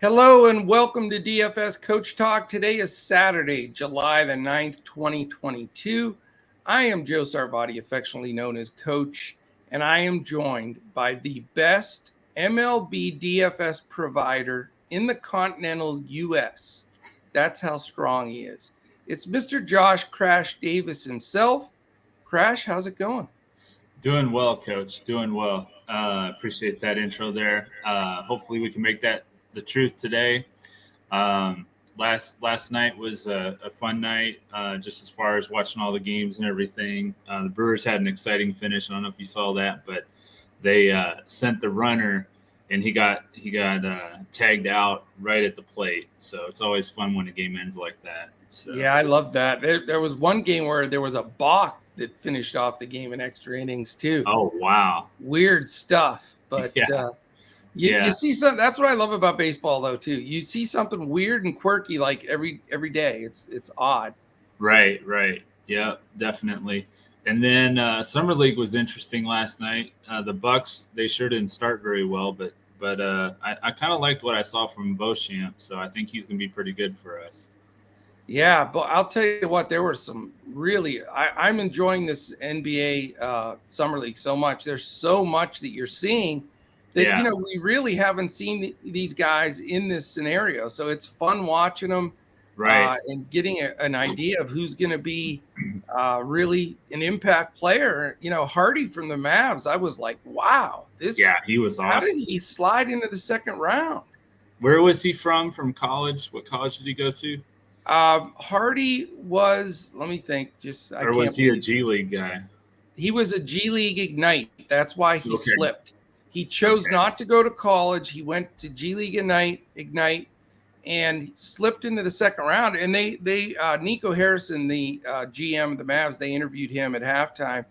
Hello and welcome to DFS Coach Talk. Today is Saturday, July the 9th, 2022. I am Joe Sarvati, affectionately known as Coach, and I am joined by the best MLB DFS provider in the continental U.S. That's how strong he is. It's Mr. Josh Crash Davis himself. Crash, how's it going? Doing well, Coach. Doing well. Appreciate that intro there. Hopefully we can make that the truth today. Last night was a fun night, just as far as watching all the games and everything. The Brewers had an exciting finish. I don't know if you saw that, but they sent the runner, and he got tagged out right at the plate. So it's always fun when a game ends like that. So. Yeah, I love that. There was one game where there was a balk that finished off the game in extra innings too. Oh, wow. Weird stuff. But you see something. That's what I love about baseball, though, too. You see something weird and quirky like every day. It's odd. Right. Yeah, definitely. And then Summer League was interesting last night. The Bucks, they sure didn't start very well, but I kind of liked what I saw from Beauchamp, so I think he's going to be pretty good for us. Yeah, but I'll tell you what, there were some really I'm enjoying this NBA Summer League so much. There's so much that you're seeing that, we really haven't seen these guys in this scenario. So it's fun watching them and getting an idea of who's going to be really an impact player. Hardy from the Mavs, I was like, wow, he was awesome. How did he slide into the second round? Where was he from college? What college did he go to? Hardy was, let me think, was he a G League guy? He was a G League Ignite. That's why he slipped. He chose not to go to college. He went to G League Ignite, and slipped into the second round. And they Nico Harrison, the GM of the Mavs, they interviewed him at halftime,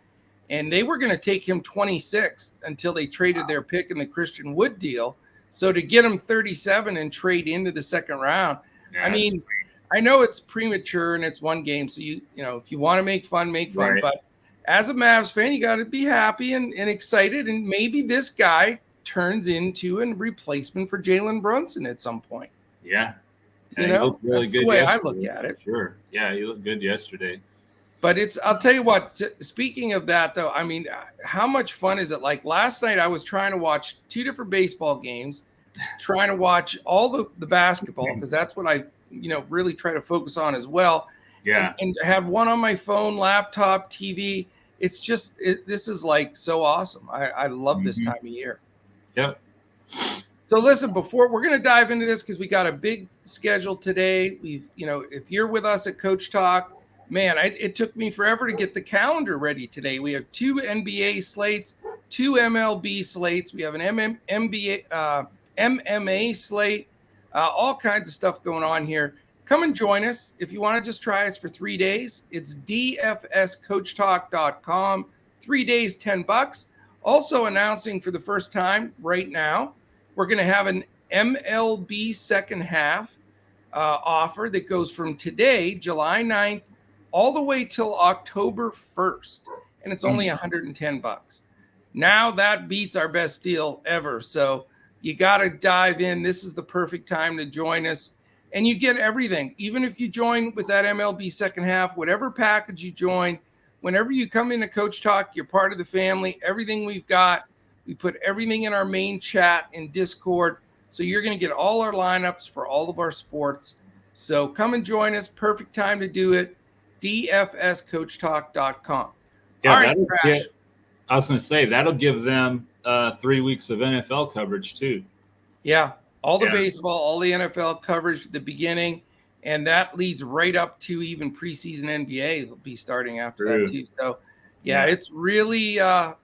and they were going to take him 26th until they traded their pick in the Christian Wood deal. So to get him 37 and trade into the second round, I mean. I know it's premature and it's one game, so if you want to make fun, make fun. Right. But as a Mavs fan, you got to be happy and excited, and maybe this guy turns into a replacement for Jalen Brunson at some point. Yeah, he looked really good. The way I look at it. Sure. Yeah, he looked good yesterday. But I'll tell you what. Speaking of that, though, I mean, how much fun is it? Like last night, I was trying to watch two different baseball games, trying to watch all the basketball because that's what I. Really try to focus on as well. Yeah. And had one on my phone, laptop, TV. It's just, this is like so awesome. I love this time of year. Yep. So listen, before we're going to dive into this, because we got a big schedule today. We've, if you're with us at Coach Talk, man, it took me forever to get the calendar ready today. We have 2 NBA slates, 2 MLB slates. We have an MMA slate. All kinds of stuff going on here. Come and join us. If you want to just try us for 3 days, it's dfscoachtalk.com. 3 days, $10. Also announcing for the first time right now, we're going to have an MLB second half offer that goes from today, July 9th, all the way till October 1st. And it's only $110. Now that beats our best deal ever. So you got to dive in. This is the perfect time to join us. And you get everything. Even if you join with that MLB second half, whatever package you join, whenever you come into Coach Talk, you're part of the family. Everything we've got, we put everything in our main chat in Discord. So you're going to get all our lineups for all of our sports. So come and join us. Perfect time to do it. dfscoachtalk.com. Yeah, all right, Crash. I was going to say, that'll give them 3 weeks of NFL coverage too. Yeah, all the baseball, all the NFL coverage at the beginning, and that leads right up to even preseason NBA will be starting after that too. So, it's really a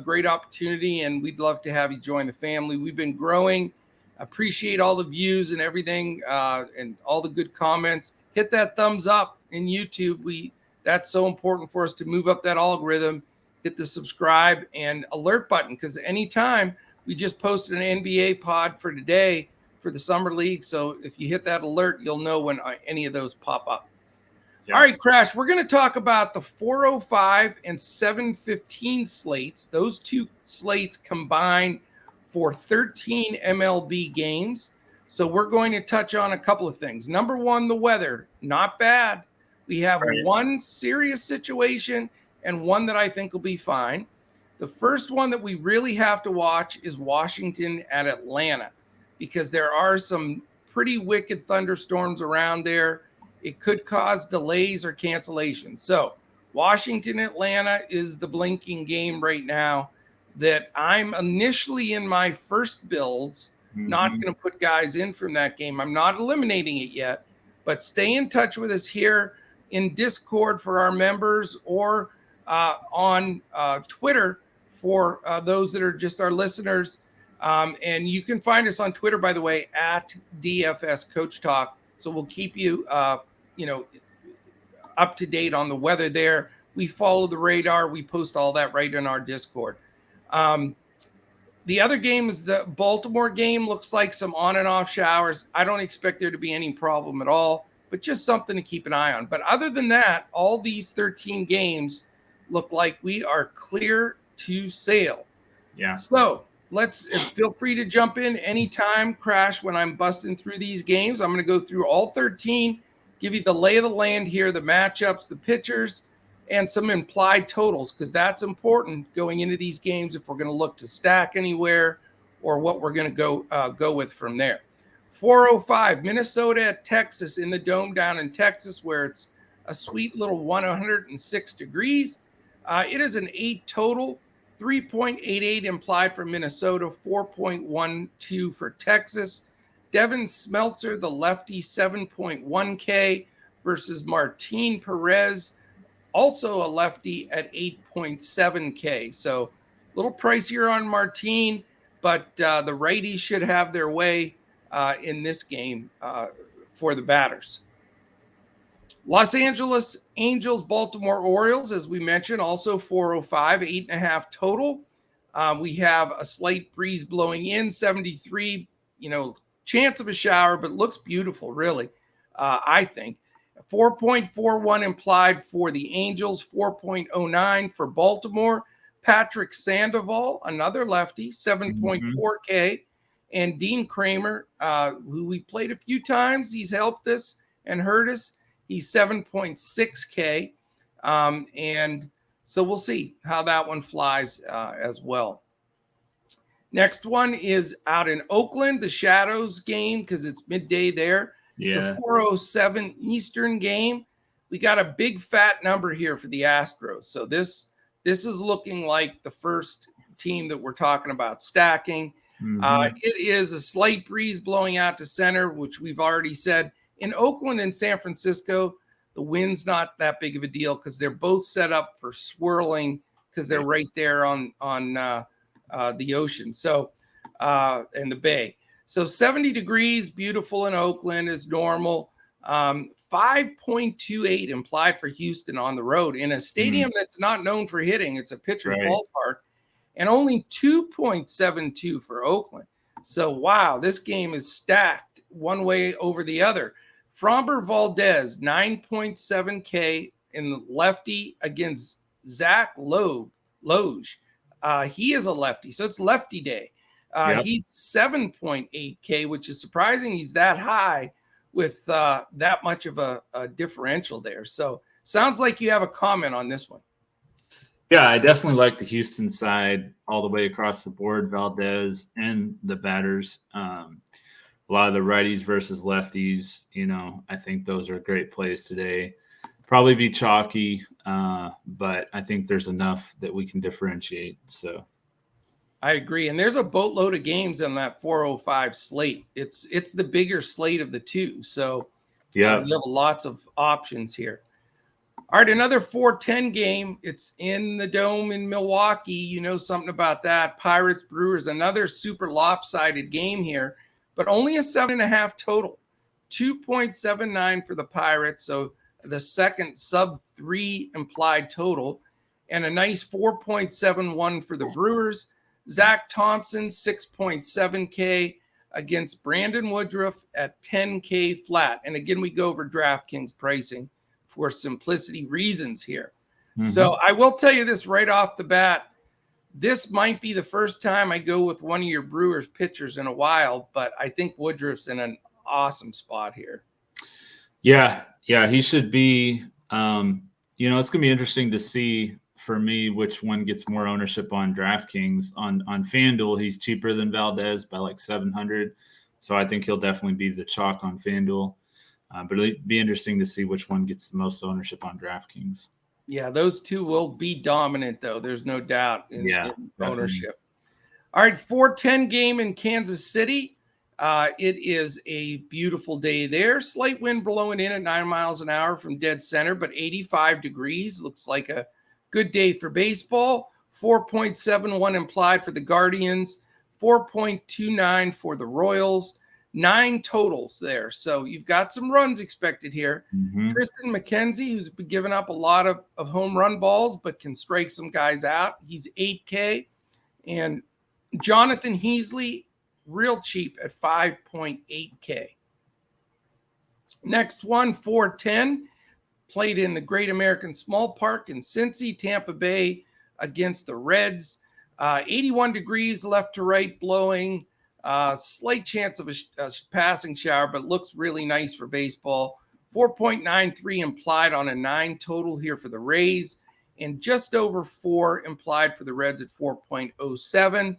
great opportunity, and we'd love to have you join the family. We've been growing. Appreciate all the views and everything, and all the good comments. Hit that thumbs up in YouTube. That's so important for us to move up that algorithm. Hit the subscribe and alert button, because anytime we just posted an NBA pod for today for the Summer League. So if you hit that alert, you'll know when any of those pop up. Yeah. All right, Crash, we're going to talk about the 405 and 715 slates. Those two slates combine for 13 MLB games. So we're going to touch on a couple of things. Number one, the weather, not bad. We have one serious situation and one that I think will be fine. The first one that we really have to watch is Washington at Atlanta, because there are some pretty wicked thunderstorms around there. It could cause delays or cancellations. So Washington, Atlanta is the blinking game right now that I'm initially in my first builds, not going to put guys in from that game. I'm not eliminating it yet, but stay in touch with us here in Discord for our members, or on Twitter for those that are just our listeners. And you can find us on Twitter, by the way, at DFS Coach Talk. So we'll keep you, up to date on the weather there. We follow the radar. We post all that right in our Discord. The other game is the Baltimore game. Looks like some on and off showers. I don't expect there to be any problem at all, but just something to keep an eye on. But other than that, all these 13 games look like we are clear to sail. Yeah. So let's feel free to jump in anytime, Crash, when I'm busting through these games. I'm going to go through all 13, give you the lay of the land here, the matchups, the pitchers, and some implied totals, because that's important going into these games if we're going to look to stack anywhere or what we're going to go with from there. 4:05, Minnesota at Texas in the Dome down in Texas, where it's a sweet little 106 degrees. It is an 8 total, 3.88 implied for Minnesota, 4.12 for Texas. Devin Smeltzer, the lefty, 7.1K versus Martin Perez, also a lefty, at 8.7K. So a little pricier on Martin, but the righties should have their way in this game for the batters. Los Angeles Angels, Baltimore Orioles, as we mentioned, also 4:05, 8.5 total. We have a slight breeze blowing in, 73, chance of a shower, but looks beautiful, really, I think. 4.41 implied for the Angels, 4.09 for Baltimore. Patrick Sandoval, another lefty, 7.4K. And Dean Kramer, who we played a few times, he's helped us and hurt us. He's 7.6K. And so we'll see how that one flies as well. Next one is out in Oakland, the Shadows game, because it's midday there. Yeah. It's a 4:07 Eastern game. We got a big fat number here for the Astros. So this is looking like the first team that we're talking about stacking. It is a slight breeze blowing out to center, which we've already said. In Oakland and San Francisco, the wind's not that big of a deal because they're both set up for swirling because they're right there on the ocean. So and the bay. So 70 degrees, beautiful in Oakland is normal. 5.28 implied for Houston on the road in a stadium that's not known for hitting. It's a pitcher's ballpark, and only 2.72 for Oakland. So, wow, this game is stacked one way over the other. Framber Valdez, 9.7K in the lefty against Zach Loge. He is a lefty, so it's lefty day. He's 7.8K, which is surprising. He's that high with that much of a differential there. So sounds like you have a comment on this one. Yeah, I definitely like the Houston side all the way across the board, Valdez and the batters. A lot of the righties versus lefties, I think those are great plays today. Probably be chalky, but I think there's enough that we can differentiate. So I agree. And there's a boatload of games on that 4:05 slate. It's the bigger slate of the two. So you have lots of options here. All right, another 4:10 game. It's in the Dome in Milwaukee. You know something about that. Pirates, Brewers, another super lopsided game here, but only a 7.5 total. 2.79 for the Pirates. So the second sub-3 implied total, and a nice 4.71 for the Brewers. Zach Thompson, 6.7K against Brandon Woodruff at 10K flat. And again, we go over DraftKings pricing for simplicity reasons here. So I will tell you this right off the bat. This might be the first time I go with one of your Brewers pitchers in a while, but I think Woodruff's in an awesome spot here. Yeah, he should be. It's going to be interesting to see for me which one gets more ownership on DraftKings. On FanDuel, he's cheaper than Valdez by like 700, so I think he'll definitely be the chalk on FanDuel. But it'll be interesting to see which one gets the most ownership on DraftKings. Yeah, those two will be dominant, though. There's no doubt in ownership. All right, 4:10 game in Kansas City. It is a beautiful day there. Slight wind blowing in at 9 miles an hour from dead center, but 85 degrees. Looks like a good day for baseball. 4.71 implied for the Guardians, 4.29 for the Royals. 9 totals there. So you've got some runs expected here. Mm-hmm. Tristan McKenzie, who's been giving up a lot of home run balls, but can strike some guys out. He's 8K. And Jonathan Heasley, real cheap at 5.8K. Next one, 410, played in the Great American Small Park in Cincy, Tampa Bay against the Reds. 81 degrees left to right blowing. Slight chance of a passing shower, but looks really nice for baseball. 4.93 implied on a 9 total here for the Rays, and just over 4 implied for the Reds at 4.07.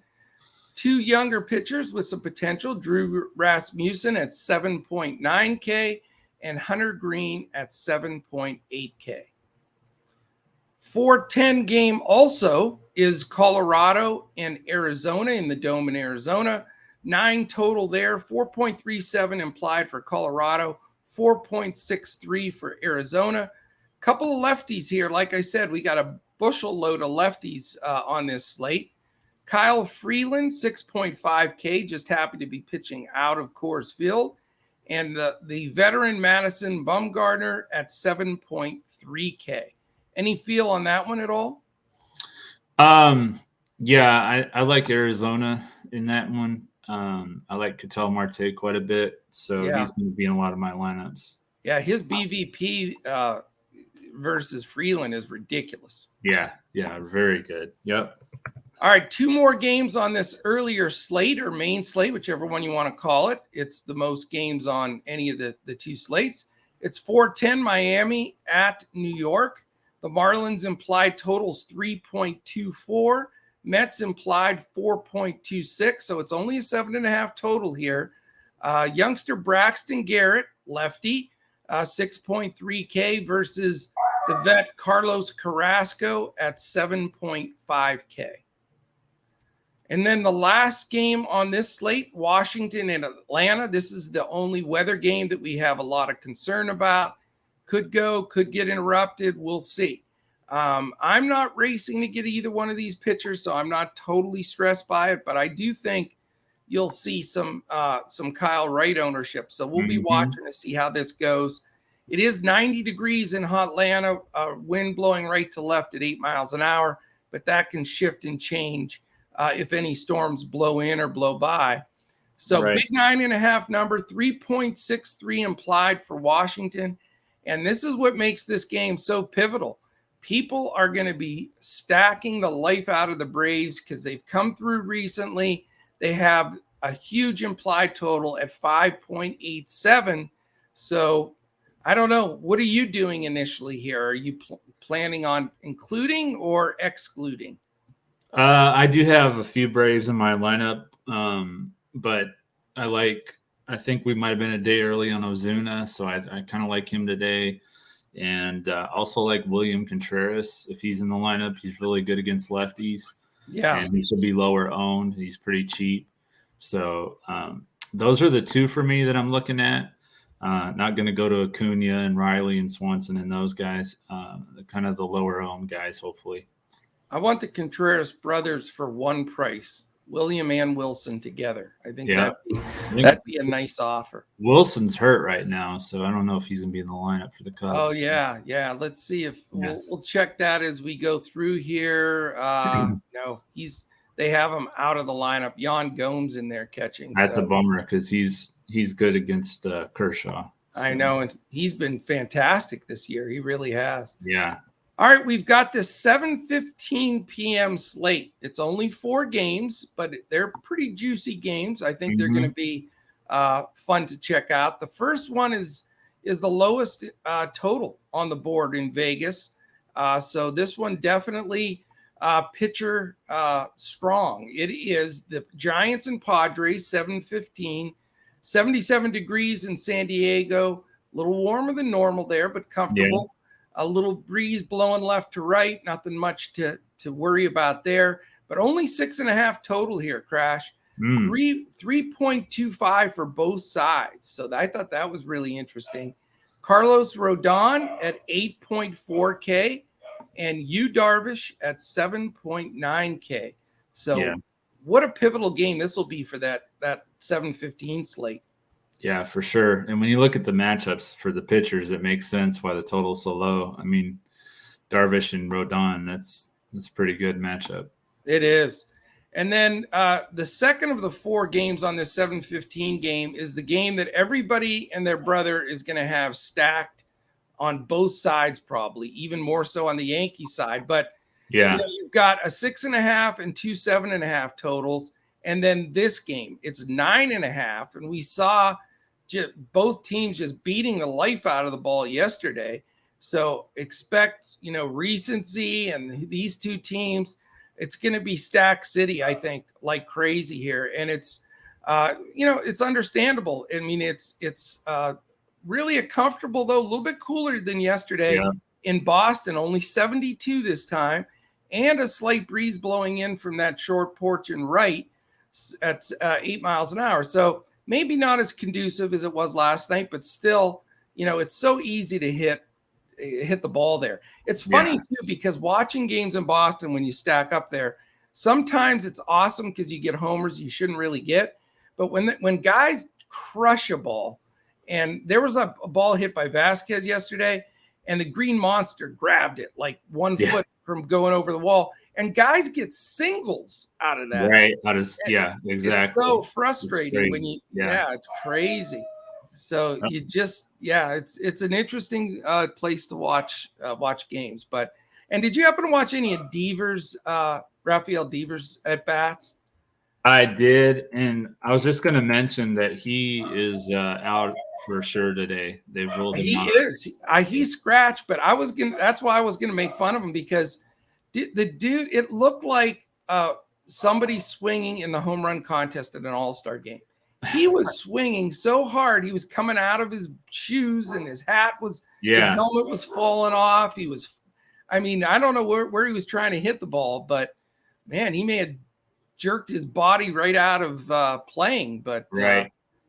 2 younger pitchers with some potential, Drew Rasmussen at 7.9K and Hunter Green at 7.8K. 4:10 game also is Colorado and Arizona in the Dome in Arizona. 9 total there, 4.37 implied for Colorado, 4.63 for Arizona. Couple of lefties here. Like I said, we got a bushel load of lefties on this slate. Kyle Freeland, 6.5K, just happy to be pitching out of Coors Field. And the veteran Madison Bumgarner at 7.3K. Any feel on that one at all? Yeah, I like Arizona in that one. I like Ketel Marte quite a bit, so he's going to be in a lot of my lineups. Yeah, his BVP versus Freeland is ridiculous. Yeah, very good. Yep. All right, 2 more games on this earlier slate or main slate, whichever one you want to call it. It's the most games on any of the 2 slates. It's 4:10 Miami at New York. The Marlins implied totals 3.24. Mets implied 4.26, so it's only a 7.5 total here. Youngster Braxton Garrett, lefty, 6.3K versus the vet Carlos Carrasco at 7.5K. And then the last game on this slate, Washington and Atlanta. This is the only weather game that we have a lot of concern about. Could get interrupted. We'll see. I'm not racing to get either one of these pitchers, so I'm not totally stressed by it, but I do think you'll see some Kyle Wright ownership. So we'll be watching to see how this goes. It is 90 degrees in Atlanta, wind blowing right to left at 8 miles an hour, but that can shift and change if any storms blow in or blow by. So big 9.5 number, 3.63 implied for Washington. And this is what makes this game so pivotal. People are going to be stacking the life out of the Braves because they've come through recently. They have a huge implied total at 5.87. So I don't know. What are you doing initially here? Are you planning on including or excluding? I do have a few Braves in my lineup, but I think we might have been a day early on Ozuna, so I kind of like him today. And also like William Contreras. If he's in the lineup, he's really good against lefties. Yeah. And he should be lower owned. He's pretty cheap. So those are the 2 for me that I'm looking at. Not going to go to Acuna and Riley and Swanson and those guys, kind of the lower owned guys, hopefully. I want the Contreras brothers for one price. William and Wilson together. I think that'd be a nice offer. Wilson's hurt right now, so I don't know if he's going to be in the lineup for the Cubs. Oh, yeah. Let's see if we'll check that as we go through here. No, they have him out of the lineup. Yan Gomes in there catching. That's a bummer because he's good against Kershaw. So. I know, and he's been fantastic this year. He really has. Yeah. All right, we've got this 7:15 p.m. slate. It's only 4 games, but they're pretty juicy games. I think they're going to be fun to check out. The first one is the lowest total on the board in Vegas. So this one definitely pitcher strong. It is the Giants and Padres, 7:15, 77 degrees in San Diego. A little warmer than normal there, but comfortable. Yeah. A little breeze blowing left to right. Nothing much to worry about there. But only 6.5 total here, Crash. 3.25 for both sides. So I thought that was really interesting. Carlos Rodon at 8.4K and Yu Darvish at 7.9K. So what a pivotal game this will be for that 7:15 slate. Yeah, for sure. And when you look at the matchups for the pitchers, it makes sense why the total's so low. I mean, Darvish and Rodon, that's a pretty good matchup. It is. And then the second of the 4 games on this 7:15 game is the game that everybody and their brother is going to have stacked on both sides, probably even more so on the Yankee side. But you've got a 6.5 and 2 7.5 totals. And then this game, it's 9.5. And we saw both teams just beating the life out of the ball yesterday. So expect, recency and these two teams. It's going to be Stack City, I think, like crazy here. And it's, it's understandable. I mean, it's really a comfortable, though, a little bit cooler than yesterday in Boston, only 72 this time, and a slight breeze blowing in from that short porch and right at 8 miles an hour. So maybe not as conducive as it was last night, but still, it's so easy to hit the ball there. It's funny too, because watching games in Boston, when you stack up there, sometimes it's awesome because you get homers you shouldn't really get. But when guys crush a ball, and there was a ball hit by Vasquez yesterday, and the Green Monster grabbed it like 1 foot from going over the wall. And guys get singles out of that. Right. Exactly. It's so frustrating when you, it's crazy. So you just, it's an interesting place to watch games. And did you happen to watch any of Devers, Rafael Devers at bats? I did. And I was just going to mention that he is out for sure today. They ruled him out. He scratched, but that's why I was going to make fun of him, because the dude, it looked like somebody swinging in the home run contest at an all-star game. He was swinging so hard. He was coming out of his shoes, and his hat was, his helmet was falling off. I don't know where he was trying to hit the ball, but man, he may have jerked his body right out of playing. But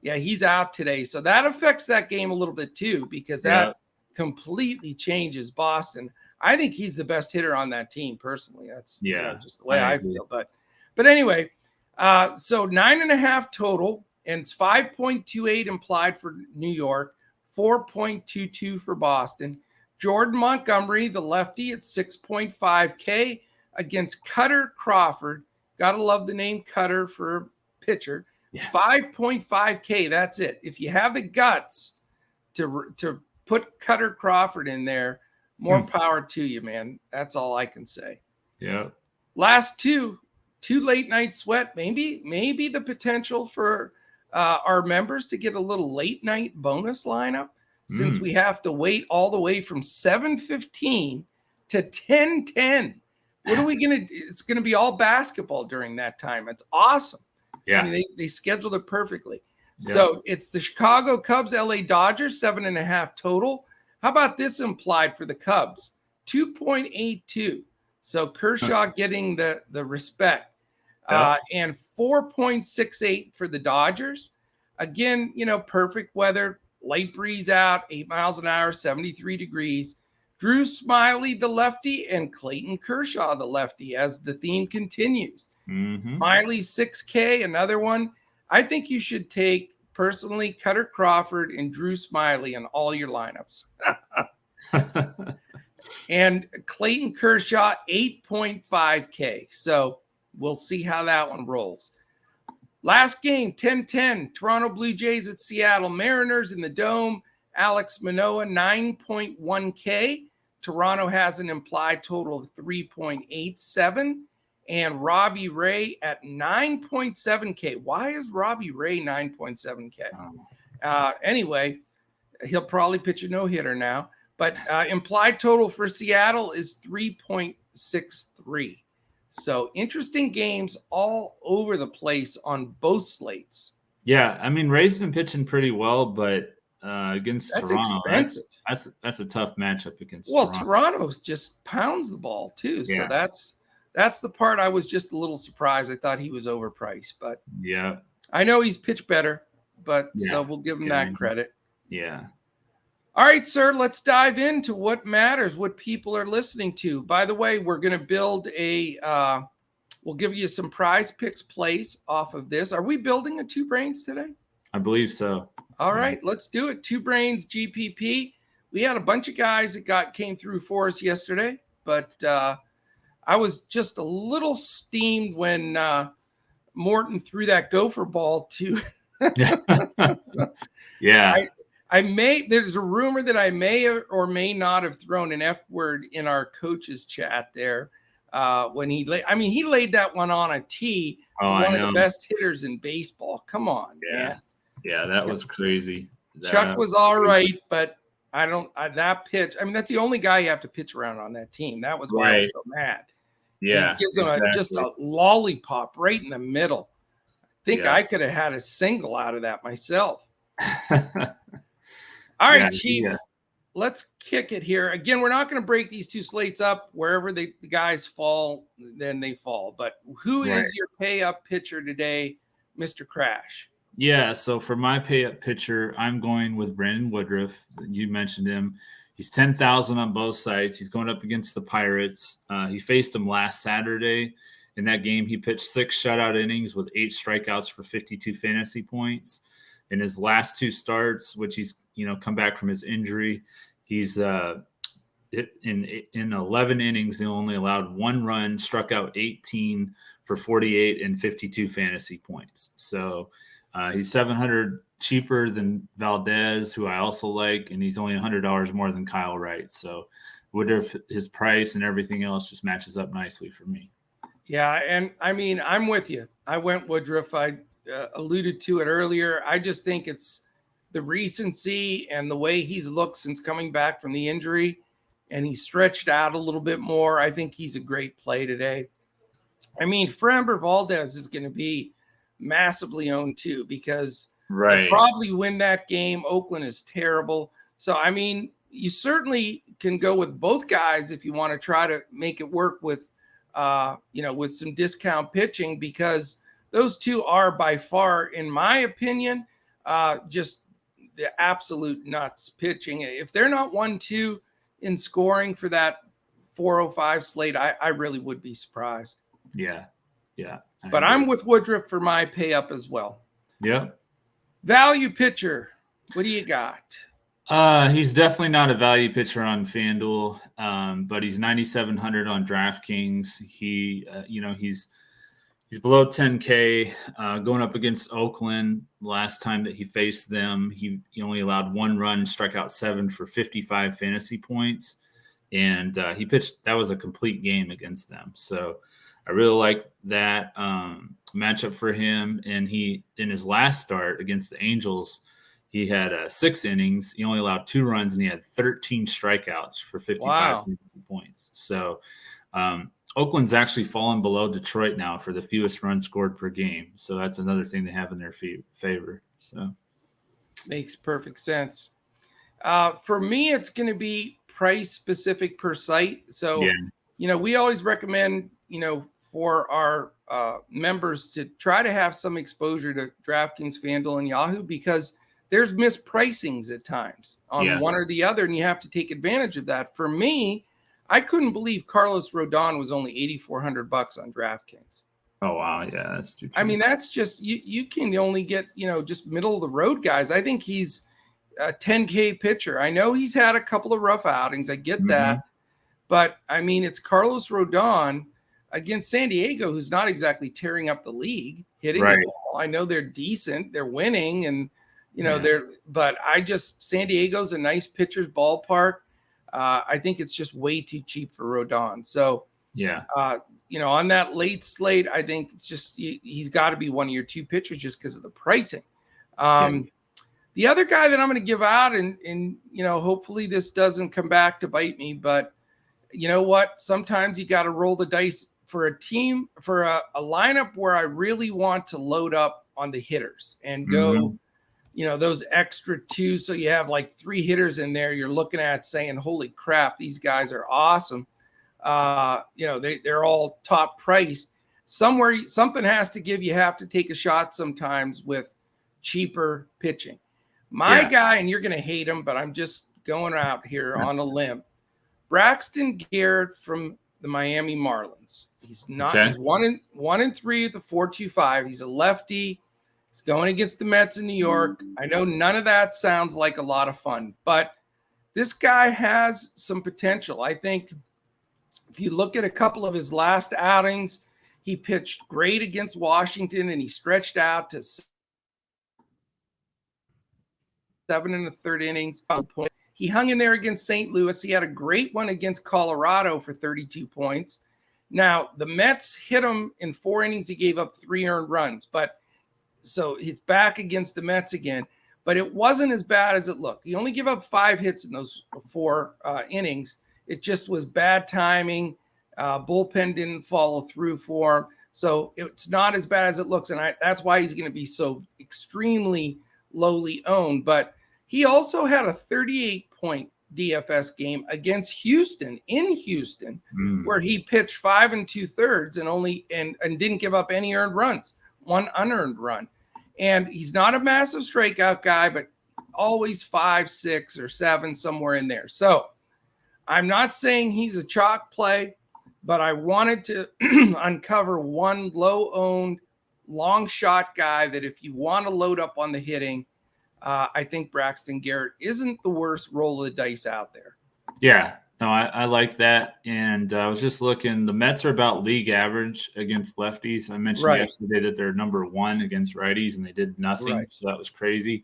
he's out today. So that affects that game a little bit too, because that completely changes Boston. I think he's the best hitter on that team personally. That's just the way I feel. But anyway, so 9.5 total, and it's 5.28 implied for New York, 4.22 for Boston. Jordan Montgomery, the lefty, at 6.5K against Cutter Crawford. Gotta love the name Cutter for pitcher. 5.5K. That's it. If you have the guts to put Cutter Crawford in there, more power to you, man. That's all I can say. Yeah. Last two late night sweat. Maybe the potential for our members to get a little late night bonus lineup, since we have to wait all the way from 7:15 to 10:10. What are we going to do? It's going to be all basketball during that time. It's awesome. Yeah. I mean, they scheduled it perfectly. Yeah. So it's the Chicago Cubs, LA Dodgers, 7.5 total. How about this implied for the Cubs? 2.82. So Kershaw getting the respect. And 4.68 for the Dodgers. Again, perfect weather, light breeze out, 8 miles an hour, 73 degrees. Drew Smyly, the lefty, and Clayton Kershaw, the lefty, as the theme continues. Smyly, 6K, another one. I think you should take, personally, Cutter Crawford and Drew Smyly in all your lineups. And Clayton Kershaw, 8.5K. So we'll see how that one rolls. Last game, 10-10. Toronto Blue Jays at Seattle Mariners in the Dome. Alex Manoah, 9.1K. Toronto has an implied total of 3.87, and Robbie Ray at 9.7K. Why is Robbie Ray 9.7K? Anyway, he'll probably pitch a no-hitter now. But implied total for Seattle is 3.63. So interesting games all over the place on both slates. Yeah, I mean, Ray's been pitching pretty well, but against Toronto, expensive. That's a tough matchup against Toronto. Toronto just pounds the ball too. Yeah. So that's the part I was just a little surprised. I thought he was overpriced, but yeah, I know he's pitched better, but so we'll give him that credit. Yeah. All right, sir, let's dive into what matters, what people are listening to. By the way, we're going to build we'll give you some PrizePicks plays off of this. Are we building a Two Brains today? I believe so. All right, let's do it. Two Brains GPP. We had a bunch of guys that came through for us yesterday, but I was just a little steamed when Morton threw that gopher ball to. Yeah. There's a rumor that I may or may not have thrown an F word in our coaches chat there when he laid that one on a tee. One of the best hitters in baseball. Come on, man. Yeah, that was crazy. Chuck was all right, but that pitch. I mean, that's the only guy you have to pitch around on that team. That was why I was so mad. Yeah. He gives him just a lollipop right in the middle. I think I could have had a single out of that myself. All right, Chief, let's kick it here. Again, we're not going to break these two slates up. Wherever the guys fall, then they fall. But who is your pay-up pitcher today, Mr. Crash? Yeah, so for my pay-up pitcher, I'm going with Brandon Woodruff. You mentioned him. He's 10,000 on both sides. He's going up against the Pirates. He faced them last Saturday. In that game, he pitched 6 shutout innings with 8 strikeouts for 52 fantasy points. In his last 2 starts, which he's come back from his injury, he's in 11 innings, he only allowed 1 run, struck out 18 for 48 and 52 fantasy points. So he's $700 cheaper than Valdez, who I also like, and he's only $100 more than Kyle Wright. So Woodruff, his price and everything else just matches up nicely for me. Yeah, and I mean, I'm with you. I went Woodruff. I alluded to it earlier. I just think it's the recency and the way he's looked since coming back from the injury, and he stretched out a little bit more. I think he's a great play today. I mean, Framber Valdez is going to be massively owned too, because they'll probably win that game. Oakland is terrible. So, I mean, you certainly can go with both guys if you want to try to make it work with, with some discount pitching, because those two are by far, in my opinion, just the absolute nuts pitching. If they're not 1-2 in scoring for that 405 slate, I really would be surprised. Yeah. But I'm with Woodruff for my pay up as well. Yeah. Value pitcher, what do you got? He's definitely not a value pitcher on FanDuel, but he's 9,700 on DraftKings. He's below 10K, going up against Oakland. Last time that he faced them, he only allowed 1 run, struck out 7 for 55 fantasy points, and he pitched. That was a complete game against them. So I really like that matchup for him. And he, in his last start against the Angels, he had 6 innings. He only allowed 2 runs, and he had 13 strikeouts for 55 points. So Oakland's actually fallen below Detroit now for the fewest runs scored per game. So that's another thing they have in their favor. So makes perfect sense. For me, it's going to be price specific per site. So, we always recommend, for our members to try to have some exposure to DraftKings, FanDuel, and Yahoo, because there's mispricings at times on one or the other, and you have to take advantage of that. For me, I couldn't believe Carlos Rodon was only $8,400 on DraftKings. Oh, wow. Yeah, that's too cheap. I mean, that's just, you can only get, just middle of the road guys. I think he's a 10K pitcher. I know he's had a couple of rough outings. I get that. But, I mean, it's Carlos Rodon against San Diego, who's not exactly tearing up the league, hitting the ball. I know they're decent. They're winning, and, but San Diego's a nice pitcher's ballpark. I think it's just way too cheap for Rodon. So, yeah, on that late slate, I think it's just he's got to be one of your two pitchers just because of the pricing. The other guy that I'm going to give out, and hopefully this doesn't come back to bite me, but you know what? Sometimes you got to roll the dice for a team, for a lineup where I really want to load up on the hitters and go, those extra two. So you have like 3 hitters in there. You're looking at saying, holy crap, these guys are awesome. They're all top priced. Something has to give. You have to take a shot sometimes with cheaper pitching. My guy, and you're going to hate him, but I'm just going out here on a limb. Braxton Garrett from the Miami Marlins. He's not. Okay. He's 1-3 at the 4.25. He's a lefty. He's going against the Mets in New York. I know none of that sounds like a lot of fun, but this guy has some potential. I think if you look at a couple of his last outings, he pitched great against Washington, and he stretched out to 7 1/3 innings. He hung in there against St. Louis. He had a great one against Colorado for 32 points. Now, the Mets hit him in 4 innings. He gave up 3 earned runs. But so he's back against the Mets again. But it wasn't as bad as it looked. He only gave up 5 hits in those 4 innings. It just was bad timing. Bullpen didn't follow through for him. So it's not as bad as it looks. And that's why he's going to be so extremely lowly owned. But he also had a 38-point DFS game against Houston in Houston, where he pitched 5 2/3 and didn't give up any earned runs, 1 unearned run. And he's not a massive strikeout guy, but always 5, 6, or 7 somewhere in there. So I'm not saying he's a chalk play, but I wanted to uncover one low-owned, long shot guy that if you want to load up on the hitting, I think Braxton Garrett isn't the worst roll of the dice out there. Yeah, no, I like that. And I was just looking, the Mets are about league average against lefties. I mentioned yesterday that they're number 1 against righties, and they did nothing. Right. So that was crazy.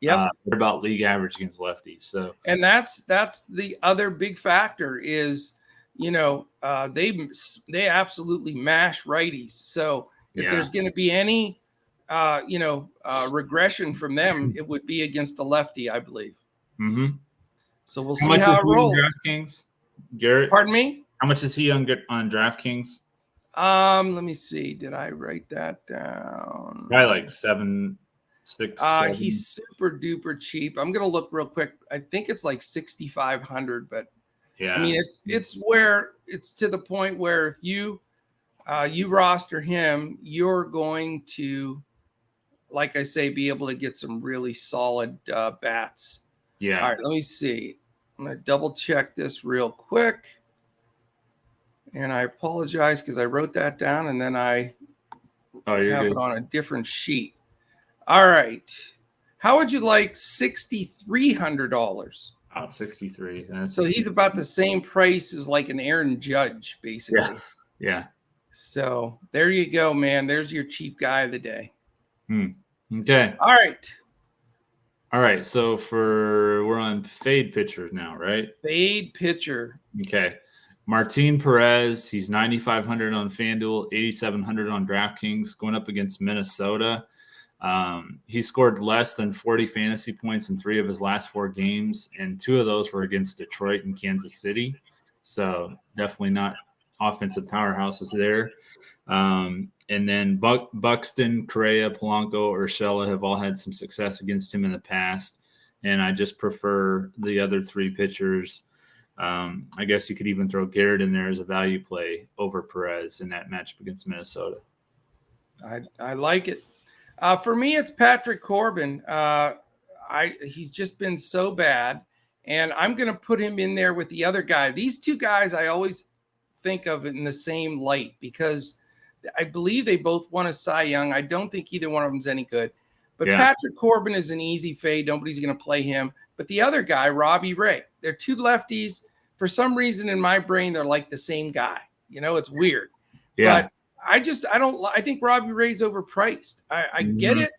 Yeah, they're about league average against lefties. So, and that's the other big factor is, they absolutely mash righties. So if there's going to be any regression from them, it would be against a lefty, I believe. So we'll see how it rolls. DraftKings, Garrett. Pardon me? How much is he on DraftKings? Let me see. Did I write that down? Probably like 7, 6. 7. He's super duper cheap. I'm gonna look real quick. I think it's like 6,500, but yeah, I mean it's where it's to the point where if you roster him, you're going to, like I say, be able to get some really solid bats. Yeah. All right, let me see. I'm going to double check this real quick. And I apologize because I wrote that down and then I have it on a different sheet. All right. How would you like $6,300? Oh, 63. So he's about the same price as like an Aaron Judge, basically. Yeah. So there you go, man. There's your cheap guy of the day. Okay. All right. So we're on fade pitcher now, right? Fade pitcher. Okay. Martin Perez, he's 9,500 on Fanduel, 8,700 on DraftKings, going up against Minnesota. He scored less than 40 fantasy points in 3 of his last 4 games, and 2 of those were against Detroit and Kansas City. So definitely not offensive powerhouses there. And then Buxton, Correa, Polanco, Urshela have all had some success against him in the past. And I just prefer the other 3 pitchers. I guess you could even throw Garrett in there as a value play over Perez in that matchup against Minnesota. I like it. For me, it's Patrick Corbin. He's just been so bad. And I'm going to put him in there with the other guy. These 2 guys I always think of in the same light because I believe they both won a Cy Young. I don't think either one of them is any good. But Patrick Corbin is an easy fade. Nobody's going to play him. But the other guy, Robbie Ray, they're 2 lefties. For some reason in my brain, they're like the same guy. It's weird. Yeah. But I think Robbie Ray's overpriced. I get it.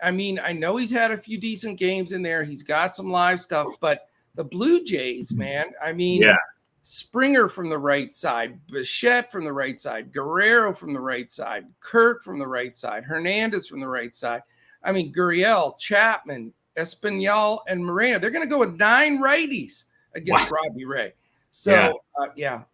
I mean, I know he's had a few decent games in there. He's got some live stuff, but the Blue Jays, man. I mean, Yeah. Springer from the right side, Bichette from the right side, Guerrero from the right side, Kirk from the right side, Hernandez from the right side. I mean, Gurriel, Chapman, Espinal, and Moreno. They're going to go with 9 righties against Robbie Ray. So,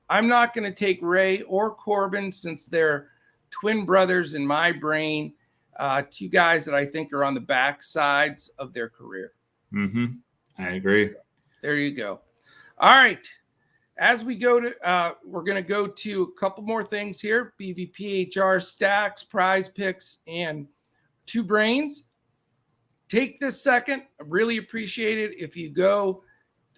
I'm not going to take Ray or Corbin since they're twin brothers in my brain. 2 guys that I think are on the back sides of their career. Mm-hmm. I agree. There you go. All right. As we go to, we're going to go to a couple more things here. BVP, HR, stacks, prize picks, and 2 brains. Take this second. I really appreciate it. If you go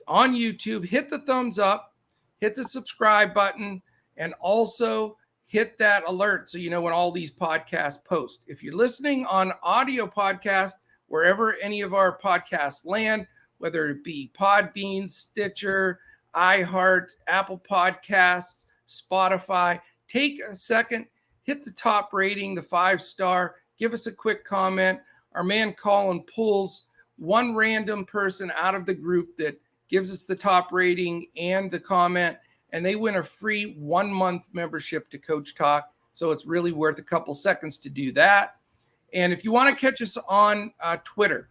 on YouTube, hit the thumbs up, hit the subscribe button, and also hit that alert so you know when all these podcasts post. If you're listening on audio podcast, wherever any of our podcasts land, whether it be Podbean, Stitcher, iHeart, Apple Podcasts, Spotify, take a second, hit the top rating, the 5-star, give us a quick comment. Our man Colin pulls one random person out of the group that gives us the top rating and the comment, and they win a free 1-month membership to Coach Talk. So it's really worth a couple seconds to do that. And if you want to catch us on Twitter,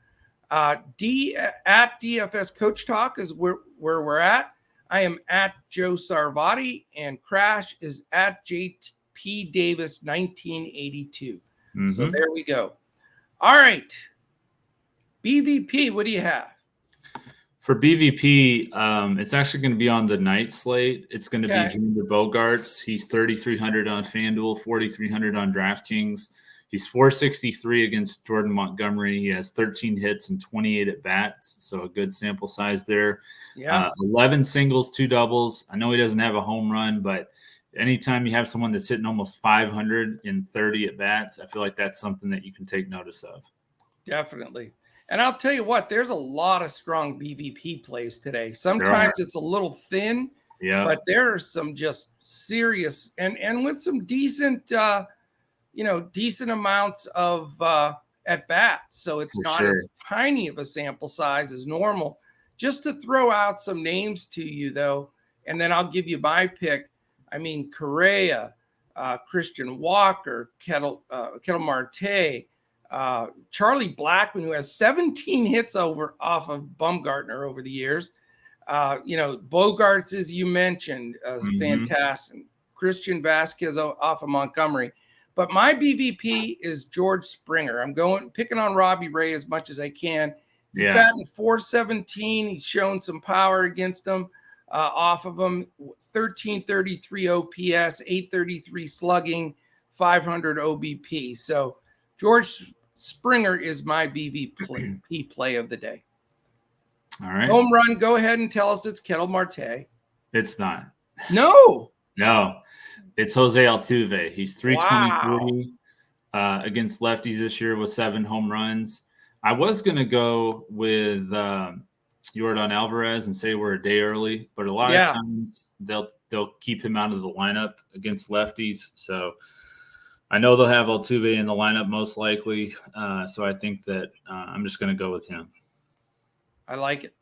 at DFS Coach Talk is where we're at. I am at Joe Sarvati, and Crash is at JP Davis 1982. Mm-hmm. So there we go. All right. BVP, what do you have? For BVP, it's actually going to be on the night slate. It's going to be Xander Bogaerts. He's 3,300 on Fanduel, 4,300 on Draftkings. He's 463 against Jordan Montgomery. He has 13 hits and 28 at bats, so a good sample size there. 11 singles, 2 doubles. I know he doesn't have a home run, but anytime you have someone that's hitting almost 500 in 30 at bats, I feel like that's something that you can take notice of. Definitely. And I'll tell you what, there's a lot of strong BVP plays today. Sometimes it's a little thin, but there are some just serious and with some decent, decent amounts of at bats. So it's not as tiny of a sample size as normal. Just to throw out some names to you, though, and then I'll give you my pick. I mean, Correa, Christian Walker, Kettle Marte, Charlie Blackmon, who has 17 hits off of Bumgarner over the years. Bogaerts, as you mentioned, fantastic. Christian Vasquez off of Montgomery. But my BVP is George Springer. I'm picking on Robbie Ray as much as I can. He's batting .417. He's shown some power against him. Off of him, 1333 OPS, 833 slugging, 500 OBP. So George Springer is my BVP play of the day. All right. Home run, go ahead and tell us it's Kettle Marte. It's not. No. It's Jose Altuve. He's 323 against lefties this year with 7 home runs. I was going to go with Yordan Alvarez and say we're a day early, but a lot of times they'll keep him out of the lineup against lefties. So I know they'll have Altuve in the lineup most likely. So I think that I'm just going to go with him. I like it.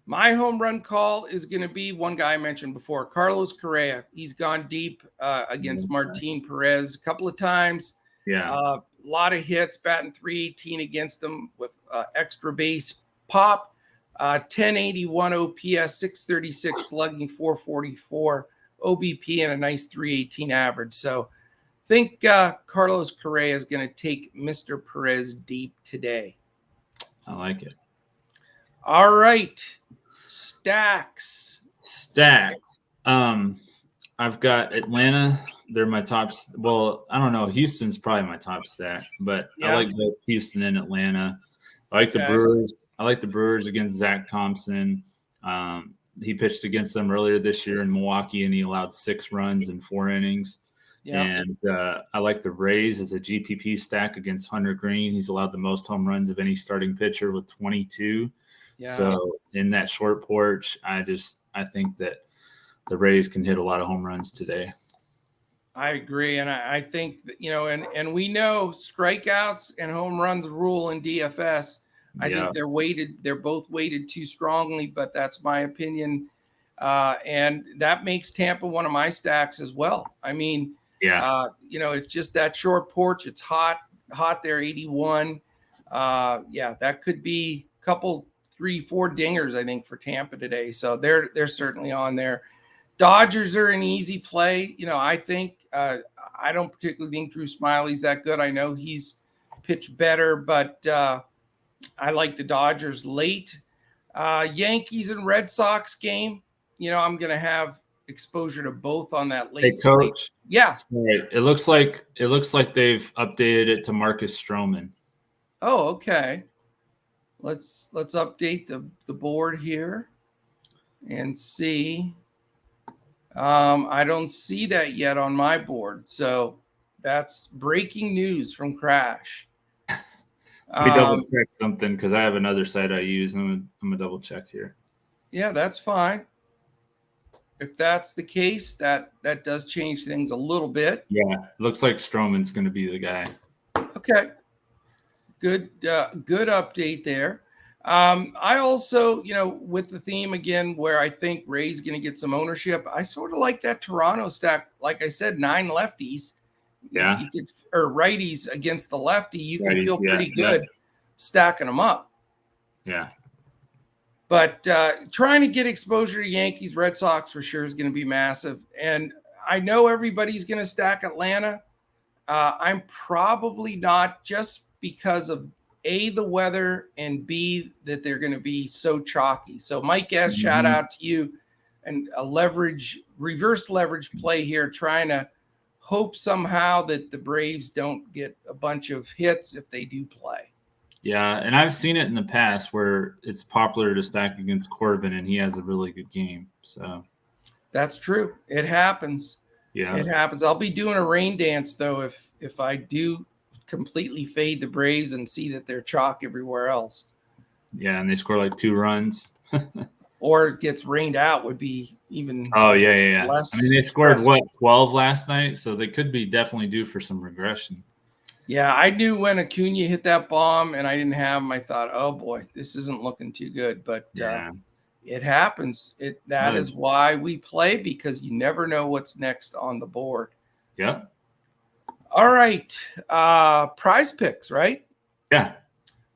My home run call is going to be one guy I mentioned before, Carlos Correa. He's gone deep against Martin Perez a couple of times. A lot of hits, batting .318 against him with extra base pop. 1081 OPS, 636 slugging, 444 OBP, and a nice 318 average. So I think Carlos Correa is going to take Mr. Perez deep today. I like it. All right. Stacks. I've got Atlanta. They're my top. Well, I don't know. Houston's probably my top stack, but I like both Houston and Atlanta. I like the Brewers. I like the Brewers against Zach Thompson. He pitched against them earlier this year in Milwaukee, and he allowed 6 runs in 4 innings. And I like the Rays as a GPP stack against Hunter Green. He's allowed the most home runs of any starting pitcher with 22. So in that short porch, I think that the Rays can hit a lot of home runs today. I agree. And I think that, and we know strikeouts and home runs rule in DFS. I think they're both weighted too strongly, but that's my opinion. And that makes Tampa one of my stacks as well. I mean, it's just that short porch. It's hot there, 81. That could be a couple, 3-4 dingers, I think, for Tampa today. So they're certainly on there. Dodgers are an easy play. I think I don't particularly think Drew Smyly's that good. I know he's pitched better, but I like the Dodgers late. Yankees and Red Sox game. I'm going to have exposure to both on that late slate. Yeah. Sorry. It looks like they've updated it to Marcus Stroman. Oh, okay. Let's update the board here and see. I don't see that yet on my board. So that's breaking news from Crash. Let me double check something because I have another site I use. I'm gonna double check here. Yeah, that's fine. If that's the case, that does change things a little bit. Yeah, looks like Stroman's going to be the guy. Okay, good update there. I also, with the theme again, where I think Ray's going to get some ownership, I sort of like that Toronto stack. Like I said, 9 lefties. Yeah. Or righties against the lefty. You can feel pretty good stacking them up. Yeah. But trying to get exposure to Yankees, Red Sox for sure is going to be massive. And I know everybody's going to stack Atlanta. I'm probably not, just because of A, the weather, and B, that they're going to be so chalky. So Mike S., shout out to you. And a reverse leverage play here, trying to hope somehow that the Braves don't get a bunch of hits if they do play. Yeah, and I've seen it in the past where it's popular to stack against Corbin, and he has a really good game. So that's true. It happens. Yeah, it happens. I'll be doing a rain dance though if I do completely fade the Braves and see that they're chalk everywhere else. Yeah, and they score like 2 runs. Or it gets rained out would be even. Oh yeah. Less I mean, they scored 12 last night, so they could be definitely due for some regression. Yeah, I knew when Acuna hit that bomb and I didn't have him, I thought, oh boy, this isn't looking too good. But it happens. That is why we play, because you never know what's next on the board. Yeah. All right. PrizePicks, right? Yeah.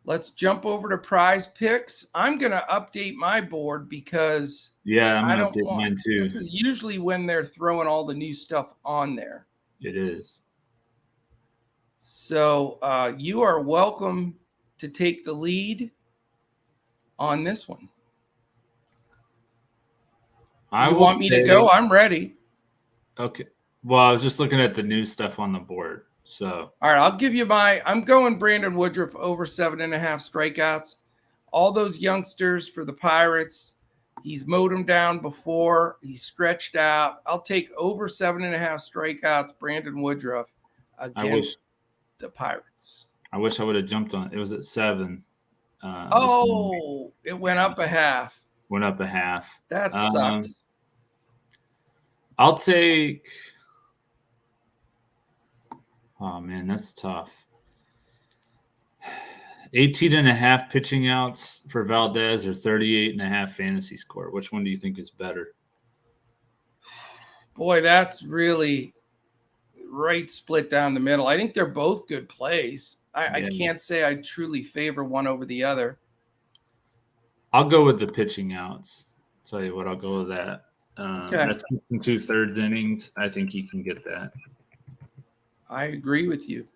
Let's jump over to PrizePicks. I'm going to update my board because I'm going to update mine too. This is usually when they're throwing all the new stuff on there. It is. So you are welcome to take the lead on this one. You want me to go? I'm ready. Okay. Well, I was just looking at the new stuff on the board. So all right, I'll give you I'm going Brandon Woodruff over 7.5 strikeouts. All those youngsters for the Pirates, he's mowed them down before. He's stretched out. I'll take over 7.5 strikeouts, Brandon Woodruff against the Pirates. I wish I would have jumped on it. It was at 7. It went up a half. Went up a half. That sucks. I'll take. Oh man, that's tough. 18.5 pitching outs for Valdez or 38.5 fantasy score. Which one do you think is better? Boy, that's really right split down the middle. I think they're both good plays. I can't say I truly favor one over the other. I'll go with the pitching outs. Tell you what, I'll go with that. That's in 2/3 innings. I think you can get that. I agree with you.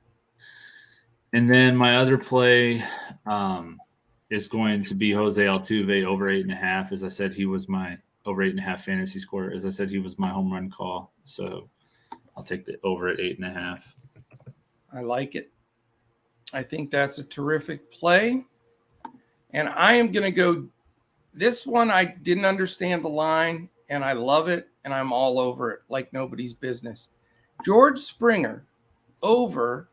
And then my other play is going to be Jose Altuve over 8.5. As I said, he was my over 8.5 fantasy score. As I said, he was my home run call. So I'll take the over at 8.5. I like it. I think that's a terrific play. And I am going to go this one. I didn't understand the line, and I love it, and I'm all over it like nobody's business. George Springer over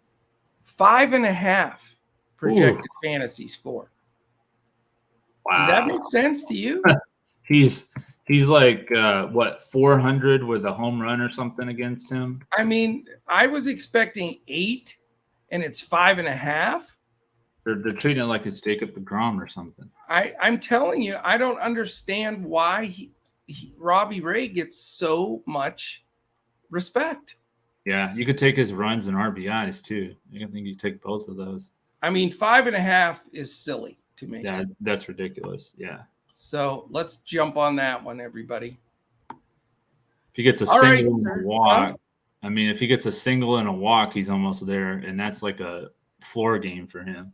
5.5 projected fantasy score. Wow. Does that make sense to you? He's like, 400 with a home run or something against him? I mean, I was expecting 8, and it's 5.5. They're treating it like it's Jacob deGrom or something. I'm telling you, I don't understand why Robbie Ray gets so much respect. Yeah, you could take his runs and RBIs too. I think you take both of those. I mean, 5.5 is silly to me. Yeah, that's ridiculous. Yeah. So let's jump on that one, everybody. If he gets a single and a walk, I mean, if he gets a single and a walk, he's almost there, and that's like a floor game for him.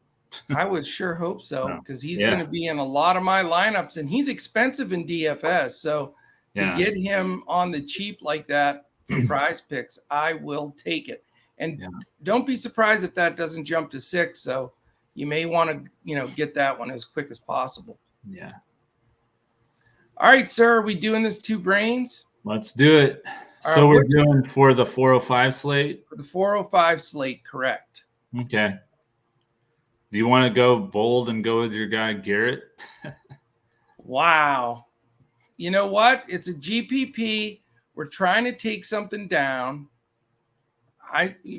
I would sure hope so, because he's going to be in a lot of my lineups, and he's expensive in DFS. So to get him on the cheap like that for PrizePicks, I will take it. And don't be surprised if that doesn't jump to 6. So you may want to, get that one as quick as possible. Yeah. All right, sir. Are we doing this 2 brains? Let's do it. So we're doing for the 405 slate? For the 405 slate, correct. Okay. Do you want to go bold and go with your guy, Garrett? Wow. You know what? It's a GPP. We're trying to take something down.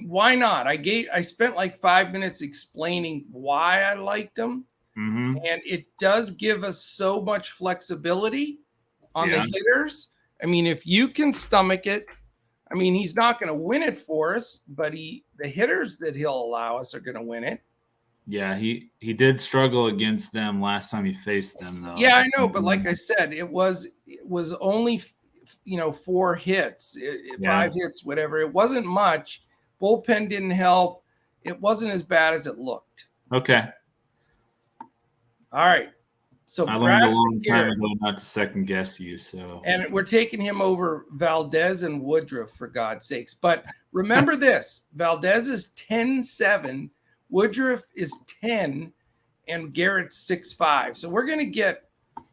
Why not? I spent like 5 minutes explaining why I liked him. Mm-hmm. And it does give us so much flexibility on the hitters. I mean, if you can stomach it, I mean, he's not going to win it for us, but the hitters that he'll allow us are going to win it. Yeah, he did struggle against them last time he faced them, though. Yeah, I know, but like I said, it was only 4 hits, 5 hits, whatever. It wasn't much. Bullpen didn't help. It wasn't as bad as it looked. Okay. All right. So I learned a long time ago not to second guess you. So, and we're taking him over Valdez and Woodruff, for God's sakes. But remember this: Valdez is 10-7, Woodruff is 10, and Garrett's 6-5. So we're going to get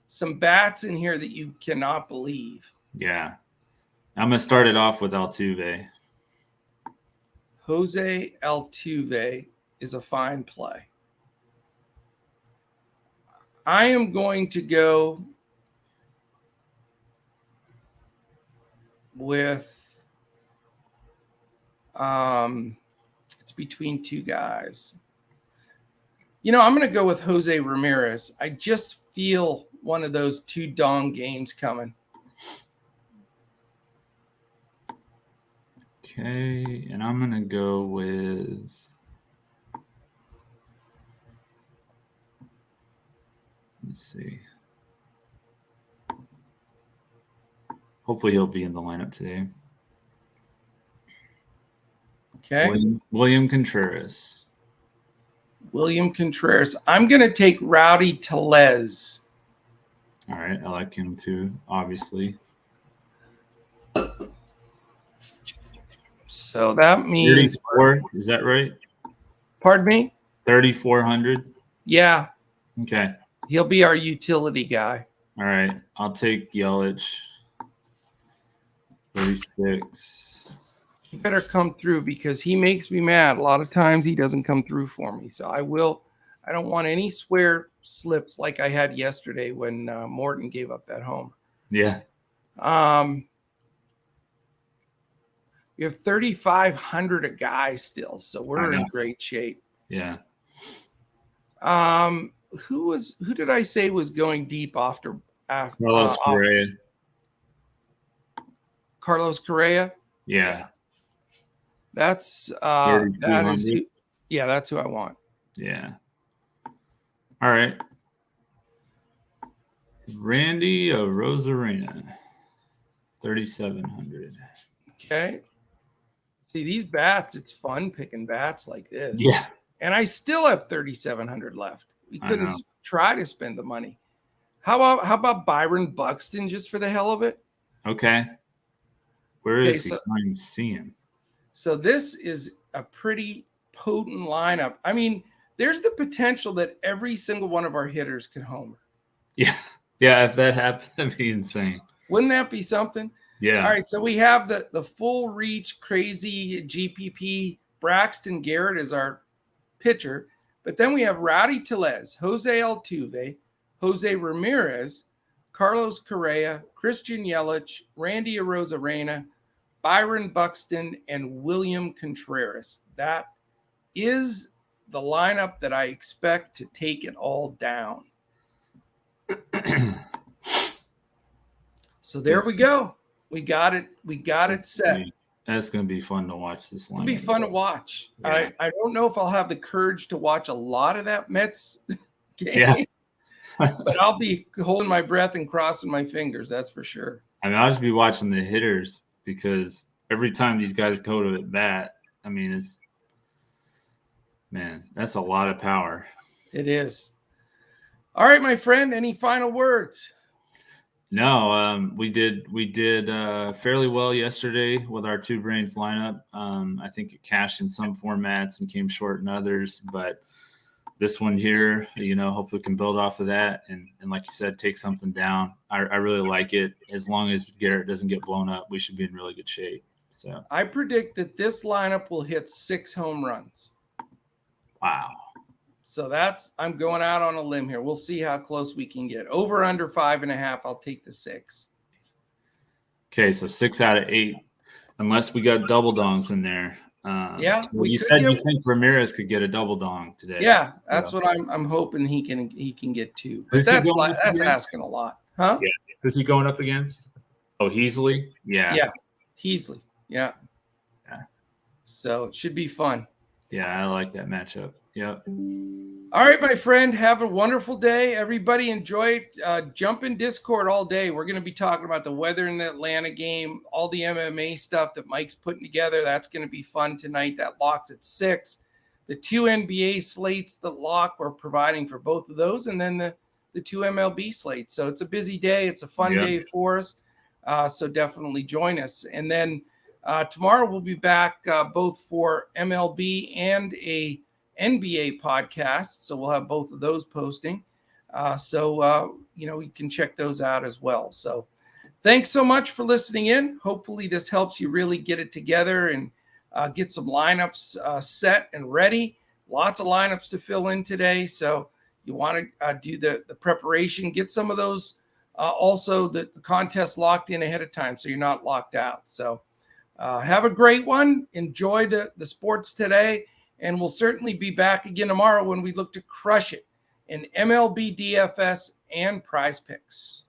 some bats in here that you cannot believe. Yeah, I'm gonna start it off with Altuve. Jose Altuve is a fine play. I am going to go with it's between 2 guys. I'm going to go with Jose Ramirez. I just feel one of those 2 dong games coming. Okay, and I'm going to go with let's see. Hopefully he'll be in the lineup today. Okay. William Contreras. William Contreras. I'm going to take Rowdy Tellez. All right. I like him too, obviously. So that means 34. Is that right? Pardon me? 3,400. Yeah. Okay. He'll be our utility guy. All right. I'll take Yelich. 36. He better come through because he makes me mad. A lot of times he doesn't come through for me. So I don't want any swear slips like I had yesterday when Morton gave up that home. Yeah. We have 3,500 a guy still, so we're in great shape. Yeah. Who did I say was going deep after Carlos Correa? Carlos Correa? Yeah. That's that's who I want. Yeah. All right. Randy Arozarena, 3,700. Okay. See, these bats, it's fun picking bats like this. Yeah. And I still have 3,700 left. We couldn't try to spend the money. How about Byron Buxton just for the hell of it? Okay. Where is he? I can't see him. So this is a pretty potent lineup. I mean, there's the potential that every single one of our hitters could homer. Yeah. Yeah, if that happened, that'd be insane. Wouldn't that be something? Yeah. All right, so we have the full reach, crazy GPP. Braxton Garrett is our pitcher. But then we have Rowdy Tellez, Jose Altuve, Jose Ramirez, Carlos Correa, Christian Yelich, Randy Arozarena, Byron Buxton, and William Contreras. That is the lineup that I expect to take it all down. So there we go. We got it. We got it set. That's going to be fun to watch this lineup. It'll be fun to watch. Yeah. I don't know if I'll have the courage to watch a lot of that Mets game. Yeah. But I'll be holding my breath and crossing my fingers. That's for sure. I mean, I'll just be watching the hitters because every time these guys go to bat, I mean, that's a lot of power. It is. All right, my friend, any final words? No, we did fairly well yesterday with our Two Brains lineup. I think it cashed in some formats and came short in others, but this one here, hopefully we can build off of that and like you said, take something down. I really like it. As long as Garrett doesn't get blown up, we should be in really good shape. So I predict that this lineup will hit 6 home runs. Wow. So I'm going out on a limb here. We'll see how close we can get. Over under 5.5. I'll take the 6. Okay, so 6 out of 8, unless we got double dongs in there. Yeah, well, you said you think Ramirez could get a double dong today. Yeah, that's what I'm hoping he can get too. But that's asking a lot, huh? Yeah. Who's he going up against? Oh, Heasley. Yeah. Yeah, Heasley. Yeah. So it should be fun. Yeah, I like that matchup. Yep. All right, my friend. Have a wonderful day. Everybody enjoy it. Jump in Discord all day. We're going to be talking about the weather in the Atlanta game, all the MMA stuff that Mike's putting together. That's going to be fun tonight. That locks at 6. The 2 NBA slates that lock, we're providing for both of those, and then the 2 MLB slates. So it's a busy day. It's a fun day for us. So definitely join us. And then tomorrow we'll be back both for MLB and a NBA podcast, so we'll have both of those posting. You can check those out as well. So thanks so much for listening in. Hopefully this helps you really get it together and get some lineups set and ready. Lots of lineups to fill in today. So you want to do the preparation, get some of those also the contest locked in ahead of time so you're not locked out. So have a great one. Enjoy the sports today. And we'll certainly be back again tomorrow when we look to crush it in MLB DFS and PrizePicks.